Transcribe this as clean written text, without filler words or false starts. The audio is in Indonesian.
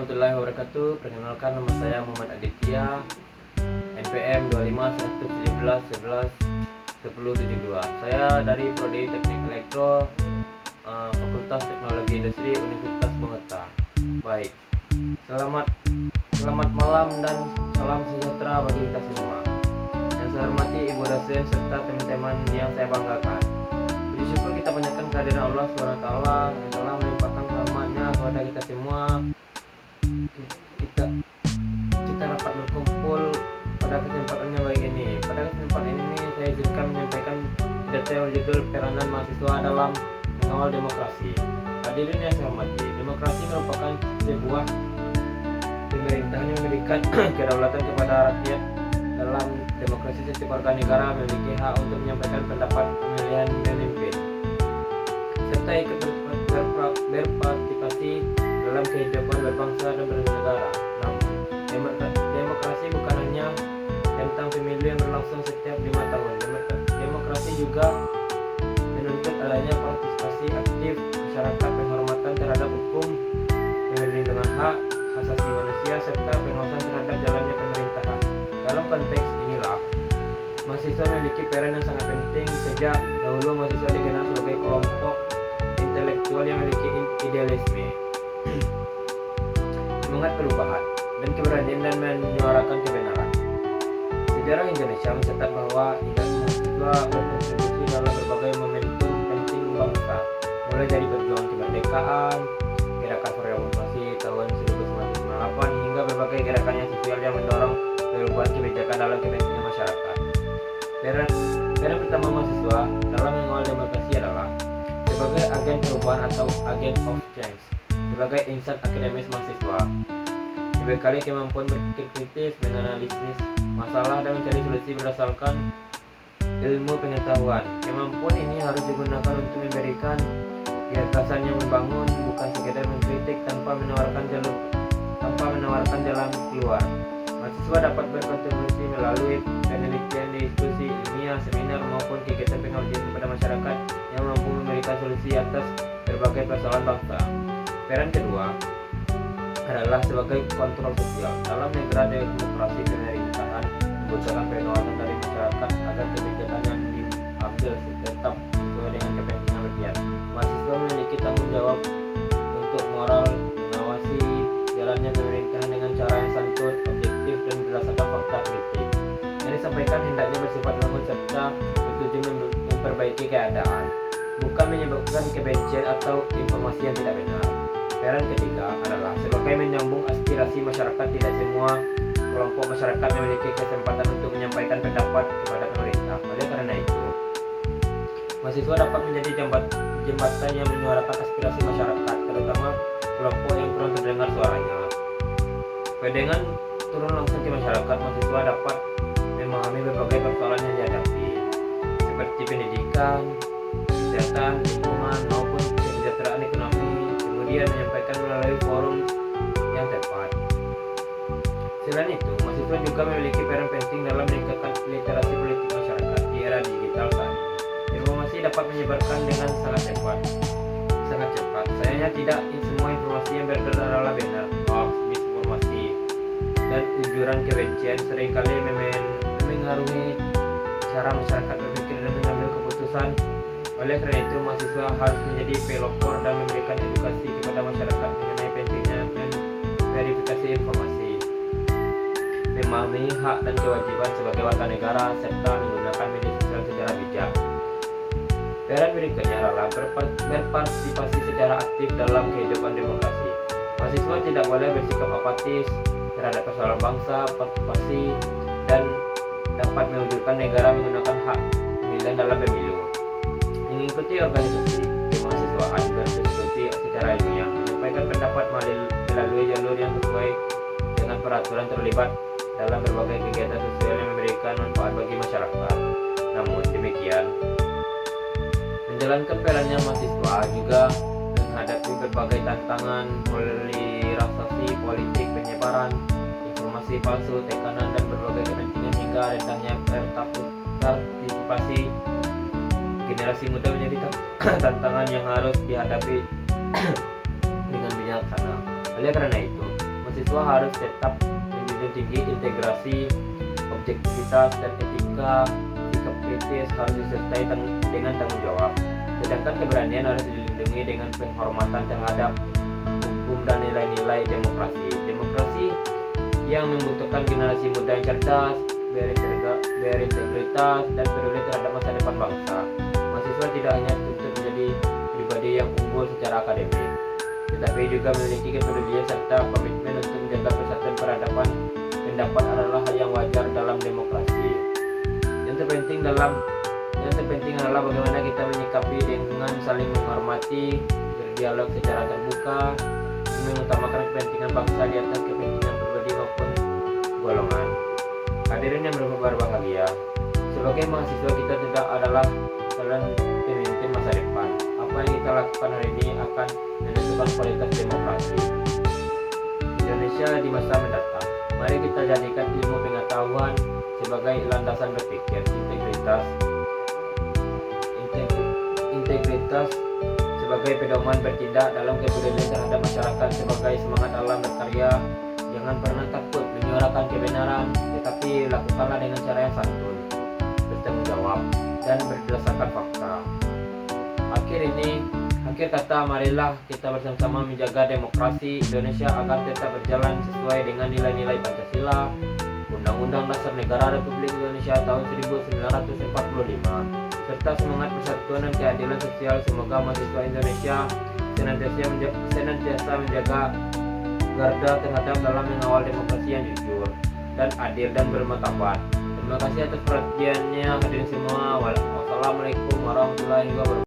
warahmatullahi wabarakatuh. Perkenalkan, nama saya Muhammad Aditya, NPM 2511111072. Saya dari Prodi Teknik Elektro, Fakultas Teknologi Industri Universitas Bogor. Baik, selamat malam dan salam sejahtera bagi kita semua. Yang saya hormati Ibu dosen serta teman-teman yang saya banggakan. Puji syukur kita panjatkan kehadiran Allah SWT yang telah melimpahkan rahmatnya kepada kita semua. Kita dapat berkumpul pada kesempatan yang baik ini. Pada kesempatan ini saya izinkan menyampaikan pidato yang berjudul Peranan Mahasiswa dalam Mengawal Demokrasi. Hadirin yang saya hormati, demokrasi merupakan sebuah pemerintahan yang memberikan kedaulatan kepada rakyat. Dalam demokrasi, setiap warga negara memiliki hak untuk menyampaikan pendapat pemilihan pemimpin serta ikut berpartisipasi dalam kehidupan berbangsa dan bernegara. Namun, demokrasi bukan hanya tentang pemilu yang berlangsung setiap 5 tahun. Demokrasi juga menuntut adanya partisipasi aktif masyarakat, penghormatan terhadap hukum, perlindungan hak asasi manusia, serta pengawasan terhadap jalannya pemerintahan. Dalam konteks inilah, mahasiswa memiliki peran yang sangat penting. Sejak dahulu mahasiswa dikenal sebagai kelompok intelektual yang memiliki idealisme, semangat perubahan, dan keberanian dan menyuarakan kebenaran. Sejarah Indonesia mencatat bahwa mahasiswa berkontribusi dalam berbagai momentum penting bangsa, mulai dari perjuangan kemerdekaan, gerakan reformasi tahun 1998, hingga berbagai gerakan yang sosial yang mendorong perubahan kebijakan dalam kepentingan masyarakat. Peran pertama mahasiswa dalam mengawal demokrasi adalah sebagai agen perubahan atau agent of change. Sebagai insan akademis, mahasiswa dibekali kemampuan berpikir kritis, menganalisis masalah dan mencari solusi berdasarkan ilmu pengetahuan. Kemampuan ini harus digunakan untuk memberikan gagasan yang membangun, bukan sekedar mengkritik tanpa menawarkan jalan keluar. Mahasiswa dapat berkontribusi melalui penelitian, diskusi ilmiah, seminar, maupun kegiatan pengabdian kepada masyarakat yang mampu memberikan solusi atas berbagai persoalan bangsa. Peran kedua adalah sebagai kontrol sosial. Dalam negara demokrasi, pemerintahan membutuhkan pengawasan dari masyarakat agar kebijakan yang diambil tetap sesuai dengan kepentingan rakyat. Mahasiswa memiliki tanggung jawab untuk moral mengawasi jalannya pemerintahan dengan cara yang santun, objektif, dan berdasarkan fakta kritik. Yang disampaikan hendaknya bersifat lembut serta bertujuan memperbaiki keadaan, bukan menyebabkan kebencian atau informasi yang tidak benar. Peran ketiga adalah sebagai menyambung aspirasi masyarakat. Tidak semua kelompok masyarakat memiliki kesempatan untuk menyampaikan pendapat kepada pemerintah. Oleh karena itu, mahasiswa dapat menjadi jembatan yang menyuarakan aspirasi masyarakat, terutama kelompok yang kurang terdengar suaranya. Dengan turun langsung ke masyarakat, mahasiswa dapat memahami berbagai persoalan yang dihadapi, seperti pendidikan, kesehatan, lingkungan, maupun kesejahteraan ekonomi, kemudian menyampaikan melalui forum yang tepat. Selain itu, mahasiswa juga memiliki peran penting dalam meningkatkan literasi politik masyarakat di era digital saat ini. Informasi dapat menyebarkan dengan sangat cepat. Sayangnya tidak semua informasi yang beredar adalah benar. Hoax, misinformasi, dan ujuran kebencian seringkali memengaruhi cara masyarakat berpikir dan mengambil keputusan. Oleh karena itu, mahasiswa harus menjadi pelopor dan memberikan edukasi kepada masyarakat mengenai pentingnya verifikasi informasi, memahami hak dan kewajiban sebagai warga negara, serta menggunakan media sosial secara bijak. Peran berikutnya adalah berpartisipasi secara aktif dalam kehidupan demokrasi. Mahasiswa tidak boleh bersikap apatis terhadap persoalan bangsa. Partisipasi dan dapat mewujudkan negara menggunakan hak pemilihan dalam pemilu, mengikuti organisasi kemahasiswaan, berdiskusi secara ilmiah, menyampaikan pendapat melalui jalur yang sesuai dengan peraturan, terlibat dalam berbagai kegiatan sosial yang memberikan manfaat bagi masyarakat. Namun demikian, menjalankan perannya mahasiswa juga menghadapi berbagai tantangan, polarisasi politik, penyebaran informasi palsu, tekanan, dan berbagai kepentingan, hingga rendahnya partisipasi generasi muda menjadi tantangan yang harus dihadapi dengan bijaksana. Oleh karena itu, mahasiswa harus tetap menjunjung tinggi integrasi, objektivitas, dan etika. Sikap kritis harus disertai dengan tanggung jawab. Sedangkan keberanian harus dilindungi dengan penghormatan terhadap hukum dan nilai-nilai demokrasi. Demokrasi yang membutuhkan generasi muda yang cerdas, berintegritas, dan peduli terhadap masa depan bangsa. Mahasiswa tidak hanya untuk menjadi pribadi yang unggul secara akademik, tetapi juga memiliki kepedulian serta komitmen untuk menjaga persatuan peradaban. Pendapat adalah hal yang wajar dalam demokrasi. Yang terpenting adalah bagaimana kita menyikapi dengan saling menghormati, berdialog secara terbuka, mengutamakan kepentingan bangsa di atas kepentingan pribadi maupun golongan. Hadirin yang berbahagia, sebagai mahasiswa kita tidak adalah calon pemimpin masa depan. Apa yang kita lakukan hari ini akan menentukan kualitas demokrasi Indonesia di masa mendatang. Mari kita jadikan ilmu pengetahuan sebagai landasan berpikir, integritas sebagai pedoman bertindak dalam kepedulian terhadap masyarakat, sebagai semangat dalam berkarya. Jangan pernah takut menyuarakan kebenaran, tetapi lakukanlah dengan cara yang santun, bertanggung jawab, dan berdasarkan fakta. Akhir kata, marilah kita bersama-sama menjaga demokrasi Indonesia agar tetap berjalan sesuai dengan nilai-nilai Pancasila, Undang-Undang Dasar Negara Republik Indonesia tahun 1945, serta semangat persatuan dan keadilan sosial. Semoga mahasiswa Indonesia senantiasa menjaga garda terhadap dalam mengawal demokrasi yang jujur dan adil dan bermartabat. Terima kasih atas perhatiannya hadirin semua. Wassalamualaikum warahmatullahi wabarakatuh.